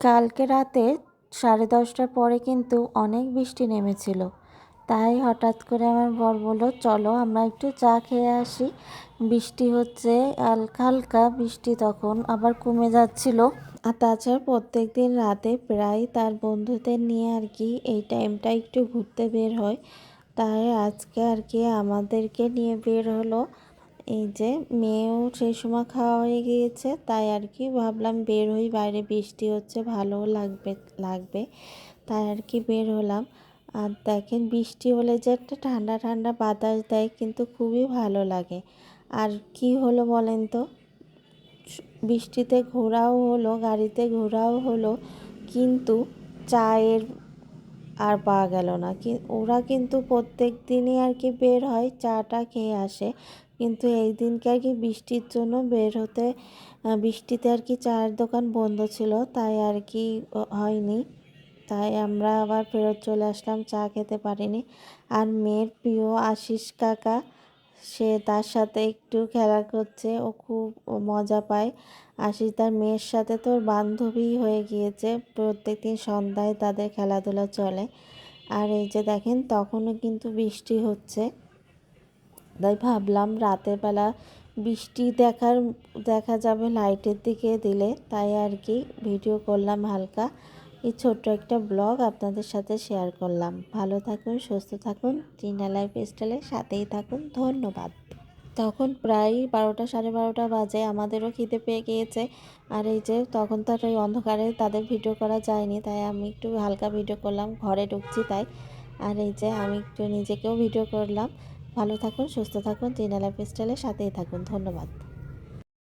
কালকে রাতে 10:30টার পরে কিন্তু অনেক বৃষ্টি নেমেছিল। তাই হঠাৎ করে আমার বর বলল, চলো আমরা একটু চা খেয়ে আসি। বৃষ্টি হচ্ছে, হালকা হালকা বৃষ্টি, তখন আবার কমে যাচ্ছিল। আর তাছাড়া প্রত্যেক দিন রাতে প্রায় তার বন্ধুদের নিয়ে আর কি এই টাইমটা একটু ঘুরতে বের হয়। তাই আজকে আর কি আমাদেরকে নিয়ে বের হলো। এই যে মেয়েও সেই সময় খাওয়া হয়ে গিয়েছে, তাই আর কি ভাবলাম বের হই, বাইরে বৃষ্টি হচ্ছে, ভালো লাগবে তাই আর কি বের হলাম। আর দেখেন বৃষ্টি হলে যে একটা ঠান্ডা ঠান্ডা বাতাস দেয়, কিন্তু খুবই ভালো লাগে। আর কি হলো বলেন তো, বৃষ্টিতে ঘোরাও হলো, গাড়িতে ঘোরাও হলো, কিন্তু চায়ের আর পাওয়া গেল না। ওরা কিন্তু প্রত্যেক দিনই আর কি বের হয়, চাটা খেয়ে আসে, কিন্তু এই দিনকে আর কি বৃষ্টির জন্য বের হতে, বৃষ্টিতে আর কি চায়ের দোকান বন্ধ ছিল, তাই আর কি হয়নি। তাই আমরা আবার ফেরত চলে আসলাম, চা খেতে পারিনি। আর মেয়ের প্রিয় আশিস কাকা, সে তার সাথে একটু খেলা করছে, ও খুব মজা পায়। আশিস তার মেয়ের সাথে তো বান্ধবী হয়ে গিয়েছে, প্রত্যেকদিন সন্ধ্যায় তাদের খেলাধুলা চলে। আর এই যে দেখেন তখনও কিন্তু বৃষ্টি হচ্ছে, তাই ভাবলাম রাতের বেলা বৃষ্টি দেখা যাবে লাইটের দিকে দিলে, তাই আর কি ভিডিও করলাম হালকা। এই ছোট্ট একটা ব্লগ আপনাদের সাথে শেয়ার করলাম। ভালো থাকুন, সুস্থ থাকুন, টিনা লাইফস্টাইলের সাথেই থাকুন। ধন্যবাদ। তখন প্রায় 12টা 12:30 বাজে, আমাদেরও খিদে পেয়ে গিয়েছে। আর এই যে তখন তো আর এই অন্ধকারে তাদের ভিডিও করা যায়নি, তাই আমি একটু হালকা ভিডিও করলাম, ঘরে ঢুকছি তাই। আর এই যে আমি একটু নিজেকেও ভিডিও করলাম। ভালো থাকুন, সুস্থ থাকুন, টিনা লাইফস্টাইলের সাথেই থাকুন। ধন্যবাদ।